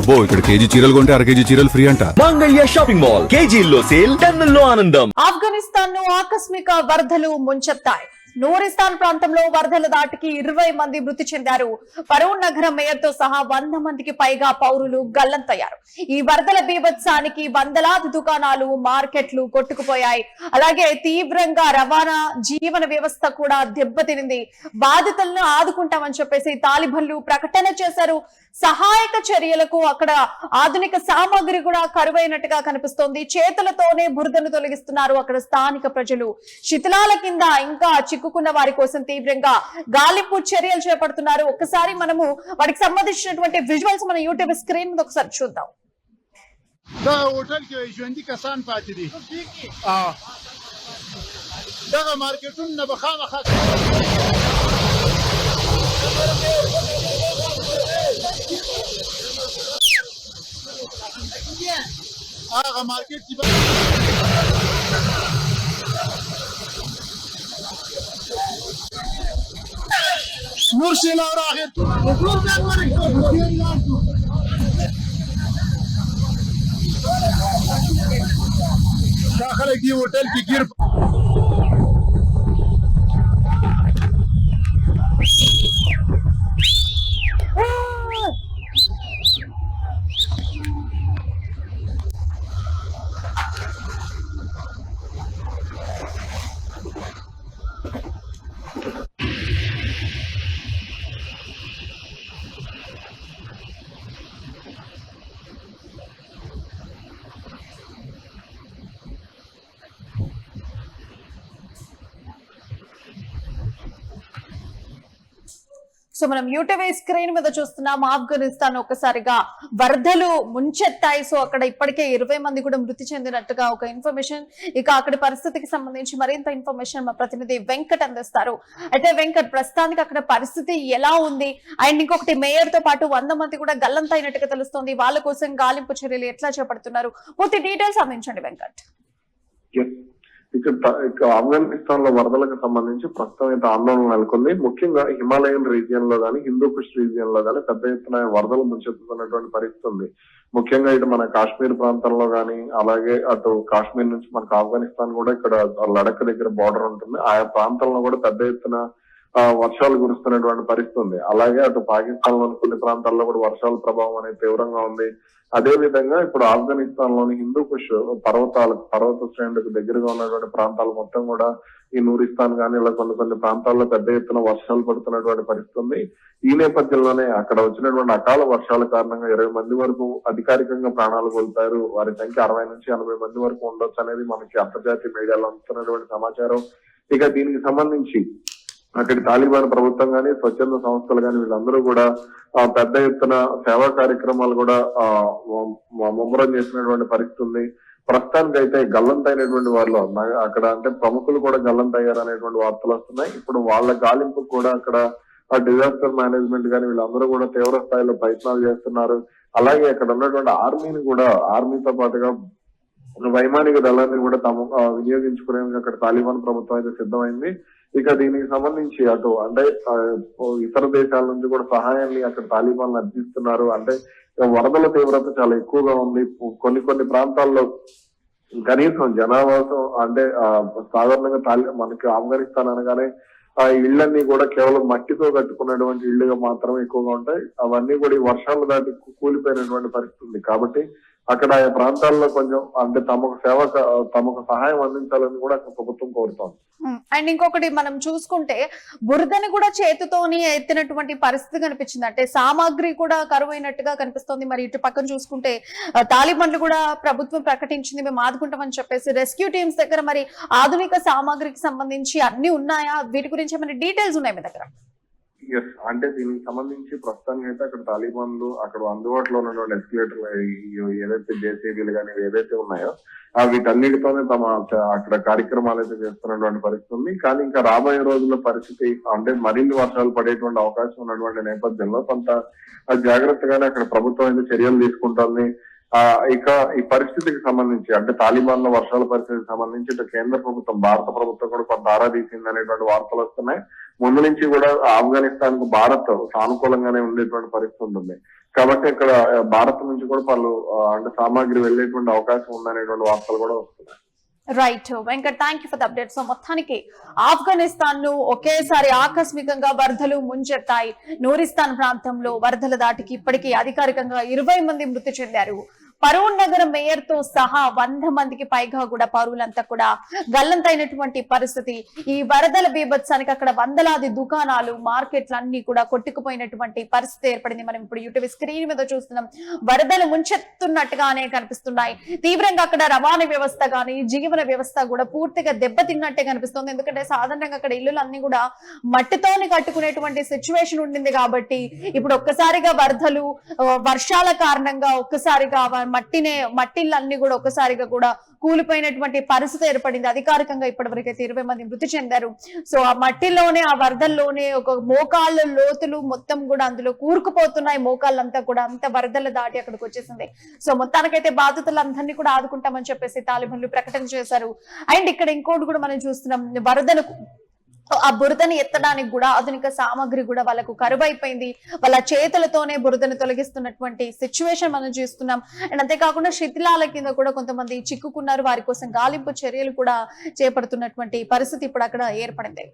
అబ్బో ఇక్కడ కేజీ చీరలు కొంటే అర కేజీ చీరలు ఫ్రీ అంట. మంగళ్య షాపింగ్ మాల్ కేజీల్లో సేల్, టన్నుల్లో ఆనందం. ఆఫ్ఘనిస్తాన్ ను ఆకస్మిక వరదలు ముంచెత్తాయి. నూరిస్తాన్ ప్రాంతంలో వరదల దాటికి 20 మంది మృతి చెందారు. పరూన్ నగర మేయర్ తో సహా 100 మందికి పైగా పౌరులు గల్లంతయ్యారు. ఈ వరదల బీభత్సానికి వందలాది దుకాణాలు, మార్కెట్లు కొట్టుకుపోయాయి. అలాగే తీవ్రంగా రవాణా, జీవన వ్యవస్థ కూడా దెబ్బతినింది. బాధితులను ఆదుకుంటామని చెప్పేసి తాలిబన్లు ప్రకటన చేశారు. సహాయక చర్యలకు అక్కడ ఆధునిక సామాగ్రి కూడా కరువైనట్టుగా కనిపిస్తోంది. చేతులతోనే బురదను తొలగిస్తున్నారు అక్కడ స్థానిక ప్రజలు. శిథిలాల కింద ఇంకా చిక్కుకున్న వారి కోసం తీవ్రంగా గాలింపు చర్యలు చేపడుతున్నారు. ఒక్కసారి మనము వాటికి సంబంధించినటువంటి విజువల్స్ మన యూట్యూబ్ స్క్రీన్ మీద ఒకసారి చూద్దాం. مرسل راغب داخلك دي होटल की गिर సో మనం యూట్యూబ్ స్క్రీన్ మీద చూస్తున్నాం. ఆఫ్ఘనిస్తాన్ ఒక్కసారిగా వరదలు ముంచెత్తాయి. సో అక్కడ ఇప్పటికే 20 మంది కూడా మృతి చెందినట్టుగా ఒక ఇన్ఫర్మేషన్. ఇక అక్కడి పరిస్థితికి సంబంధించి మరింత ఇన్ఫర్మేషన్ మా ప్రతినిధి వెంకట్ అందిస్తారు. అయితే వెంకట్, ప్రస్తుతానికి అక్కడ పరిస్థితి ఎలా ఉంది? అండ్ ఇంకొకటి, మేయర్ తో పాటు 100 మంది కూడా గల్లంతైనట్టుగా తెలుస్తోంది. వాళ్ళ కోసం గాలింపు చర్యలు ఎట్లా చేపడుతున్నారు? పూర్తి డీటెయిల్స్ అందించండి వెంకట్. ఇక ఆఫ్ఘనిస్తాన్ లో వరదలకు సంబంధించి ప్రస్తుతం అయితే ఆందోళన నెలకొంది. ముఖ్యంగా హిమాలయన్ రీజియన్ లో గానీ, హిందూ కుష్ రీజియన్ లో గానీ పెద్ద ఎత్తున వరదలు ముంచెత్తుతున్నటువంటి పరిస్థితి ఉంది. ముఖ్యంగా ఇటు మన కాశ్మీర్ ప్రాంతంలో గానీ, అలాగే అటు కాశ్మీర్ నుంచి మనకు ఆఫ్ఘనిస్తాన్ కూడా ఇక్కడ లడక్ దగ్గర బార్డర్ ఉంటుంది. ఆయా ప్రాంతంలో కూడా పెద్ద ఎత్తున వర్షాలు కురుస్తున్నటువంటి పరిస్థితి ఉంది. అలాగే అటు పాకిస్తాన్ లోని కొన్ని ప్రాంతాల్లో కూడా వర్షాల ప్రభావం అనేది తీవ్రంగా ఉంది. అదే విధంగా ఇప్పుడు ఆఫ్ఘనిస్తాన్ లోని హిందూ కుష్ పర్వత శ్రేణులకు దగ్గరగా ఉన్నటువంటి ప్రాంతాలు మొత్తం కూడా ఈ నూరిస్తాన్ గానీ ఇలా కొన్ని ప్రాంతాల్లో పెద్ద ఎత్తున వర్షాలు పడుతున్నటువంటి పరిస్థితి ఉంది. ఈ నేపథ్యంలోనే అక్కడ వచ్చినటువంటి అకాల వర్షాల కారణంగా 20 మంది వరకు అధికారికంగా ప్రాణాలు కోల్పోయారు. వారి సంఖ్య 60 నుంచి 80 మంది వరకు ఉండొచ్చు అనేది మనకి అంతర్జాతీయ మీడియాలో అందుతున్నటువంటి సమాచారం. ఇక దీనికి సంబంధించి అక్కడి తాలిబాన్ ప్రభుత్వం గానీ, స్వచ్ఛంద సంస్థలు గానీ వీళ్ళందరూ కూడా పెద్ద ఎత్తున సేవా కార్యక్రమాలు కూడా ముమ్మరం చేసినటువంటి పరిస్థితి ఉంది. ప్రస్తుతానికి అయితే గల్లంతైనటువంటి వాళ్ళు అక్కడ అంటే ప్రముఖులు కూడా గల్లంతయ్యారు అనేటువంటి వార్తలు వస్తున్నాయి. ఇప్పుడు వాళ్ళ గాలింపు కూడా అక్కడ డిజాస్టర్ మేనేజ్మెంట్ గానీ వీళ్ళందరూ కూడా తీవ్ర స్థాయిలో ప్రయత్నాలు చేస్తున్నారు. అలాగే అక్కడ ఉన్నటువంటి ఆర్మీని కూడా, ఆర్మీతో పాటుగా వైమానిక దళాన్ని కూడా తాము వినియోగించుకునేందుకు అక్కడ తాలిబాన్ ప్రభుత్వం అయితే సిద్ధమైంది. ఇక దీనికి సంబంధించి అటు అంటే ఇతర దేశాల నుంచి కూడా సహాయాన్ని అక్కడ తాలిబాన్లు అందిస్తున్నారు. అంటే వరదల తీవ్రత చాలా ఎక్కువగా ఉంది. కొన్ని ప్రాంతాల్లో కనీసం జనావాసం అంటే సాధారణంగా మనకి ఆఫ్ఘనిస్తాన్ అనగానే ఆ ఇళ్లన్నీ కూడా కేవలం మట్టితో కట్టుకున్నటువంటి ఇళ్లుగా మాత్రమే ఎక్కువగా ఉంటాయి. అవన్నీ కూడా ఈ వర్షాలు దాటి కూలిపోయినటువంటి పరిస్థితి ఉంది. కాబట్టి అక్కడ ఆ ప్రాంతాల్లో కొంచెం అంటే తమకు సహాయం అందించాలని కూడా అక్కడ ప్రభుత్వం కోరుతోంది. అండ్ ఇంకొకటి, మనం చూసుకుంటే బురదని కూడా చేతితోని ఎత్తినటువంటి పరిస్థితి కనిపించింది. అంటే సామాగ్రి కూడా కరువైనట్టుగా కనిపిస్తోంది. మరి ఇటు పక్కన చూసుకుంటే తాలిబాన్లు కూడా ప్రభుత్వం ప్రకటించింది మేము ఆదుకుంటామని చెప్పేసి. రెస్క్యూ టీమ్స్ దగ్గర మరి ఆధునిక సామాగ్రికి సంబంధించి అన్ని ఉన్నాయా? వీటి గురించి ఏమైనా డీటెయిల్స్ ఉన్నాయి మీ దగ్గర? ఎస్, అంటే దీనికి సంబంధించి ప్రస్తుతానికి అయితే అక్కడ తాలిబాన్లు అక్కడ అందుబాటులో ఉన్నటువంటి ఎస్కలేటర్లు ఏదైతే జేసీబీలు కానీ ఏదైతే ఉన్నాయో వీటన్నిటితోనే తమ అక్కడ కార్యక్రమాలు అయితే చేస్తున్నటువంటి పరిస్థితి ఉంది. కానీ ఇంకా రాబోయే రోజుల పరిస్థితి అంటే మరిన్ని వర్షాలు పడేటువంటి అవకాశం ఉన్నటువంటి నేపథ్యంలో కొంత జాగ్రత్తగానే అక్కడ ప్రభుత్వం అయితే చర్యలు తీసుకుంటోంది. ఇక ఈ పరిస్థితికి సంబంధించి అంటే తాలిబాన్ లో వర్షాల పరిస్థితికి సంబంధించి ఇటు కేంద్ర ప్రభుత్వం, భారత ప్రభుత్వం కూడా కొంత ఆరా తీసింది అనేటువంటి వార్తలు వస్తున్నాయి. ముందు నుంచి కూడా ఆఫ్ఘనిస్తాన్ కు భారత్ సానుకూలంగానే ఉండేటువంటి పరిస్థితి ఉంటుంది. కాబట్టి ఇక్కడ భారత్ నుంచి కూడా పలు అంటే సామాగ్రి వెళ్ళేటువంటి అవకాశం ఉందనేటువంటి వార్తలు కూడా వస్తున్నాయి. Right Venkat, thank you for the update. So మొత్తానికి ఆఫ్ఘనిస్తాన్ ను ఒకేసారి ఆకస్మికంగా వరదలు ముంచెత్తాయి. నూరిస్తాన్ ప్రాంతంలో వరదల దాటికి ఇప్పటికీ అధికారికంగా 20 మంది మృతి చెందారు. పరూన్ నగర మేయర్ తో సహా 100 మందికి పైగా కూడా పౌరులంతా కూడా గల్లంతైనటువంటి పరిస్థితి. ఈ వరదల బీభత్సానికి అక్కడ వందలాది దుకాణాలు, మార్కెట్లు అన్ని కూడా కొట్టుకుపోయినటువంటి పరిస్థితి ఏర్పడింది. మనం ఇప్పుడు యూట్యూబ్ స్క్రీన్ మీద చూస్తున్నాం. వరదలు ముంచెత్తున్నట్టుగానే కనిపిస్తున్నాయి. తీవ్రంగా అక్కడ రవాణా వ్యవస్థ గానీ, జీవన వ్యవస్థ కూడా పూర్తిగా దెబ్బతిన్నట్టే కనిపిస్తుంది. ఎందుకంటే సాధారణంగా అక్కడ ఇల్లులన్నీ కూడా మట్టితోని కట్టుకునేటువంటి సిచ్యువేషన్ ఉండింది. కాబట్టి ఇప్పుడు ఒక్కసారిగా వరదలు, వర్షాల కారణంగా ఒక్కసారిగా మట్టిళ్ళన్నీ కూడా ఒక్కసారిగా కూడా కూలిపోయినటువంటి పరిస్థితి ఏర్పడింది. అధికారికంగా ఇప్పటివరకు అయితే 20 మంది మృతి చెందారు. సో ఆ మట్టిలోనే, ఆ వరదల్లోనే ఒక మోకాళ్ళ లోతులు మొత్తం కూడా అందులో కూరుకుపోతున్నాయి. మోకాళ్ళంతా కూడా అంత వరదలు దాటి అక్కడికి వచ్చేసింది. సో మొత్తానికైతే బాధితులందరినీ కూడా ఆదుకుంటామని చెప్పేసి తాలిబాన్లు ప్రకటన చేశారు. అండ్ ఇక్కడ ఇంకోటి కూడా మనం చూస్తున్నాం, వరదను ఆ బురదను ఎత్తడానికి కూడా ఆధునిక సామాగ్రి కూడా వాళ్ళకు కరువైపోయింది. వాళ్ళ చేతులతోనే బురదను తొలగిస్తున్నటువంటి సిచ్యువేషన్ మనం చూస్తున్నాం. అండ్ అంతేకాకుండా శిథిలాల కింద కూడా కొంతమంది చిక్కుకున్నారు. వారి కోసం గాలింపు చర్యలు కూడా చేపడుతున్నటువంటి పరిస్థితి ఇప్పుడు అక్కడ ఏర్పడింది.